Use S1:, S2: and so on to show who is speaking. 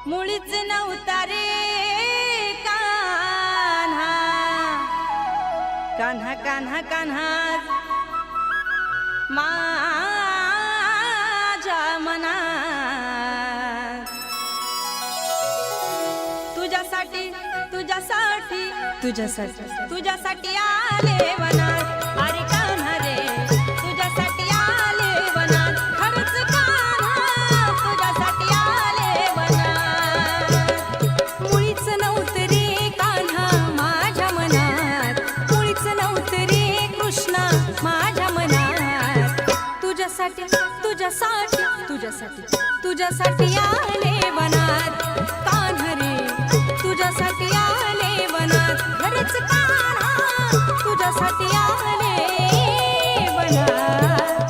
S1: मुळीच नव्हता रे कान्हा, कान्हा कान्हा कान्हा माझ्या मनात। तुझ्यासाठी तुझ्यासाठी तुझ्यासाठी तुझ्यासाठी आले वनात, अरे कान्हा रे तुझ्यासाठी आले वनात, खरंच कान्हा तुझ्यासाठी आले वनात। मुळीच नव्हतं रे कान्हा माझ्या मनात, मुळीच नव्हतं रे कृष्णा माझ्या मनात। तुझ्यासाठी तुझ्यासाठी तुझ्यासाठी तुझ्यासाठी आले वनात, कान्हा रे तुझ्यासाठी आले वनात, खरंच कान्हा तुझ्यासाठी आले वनात।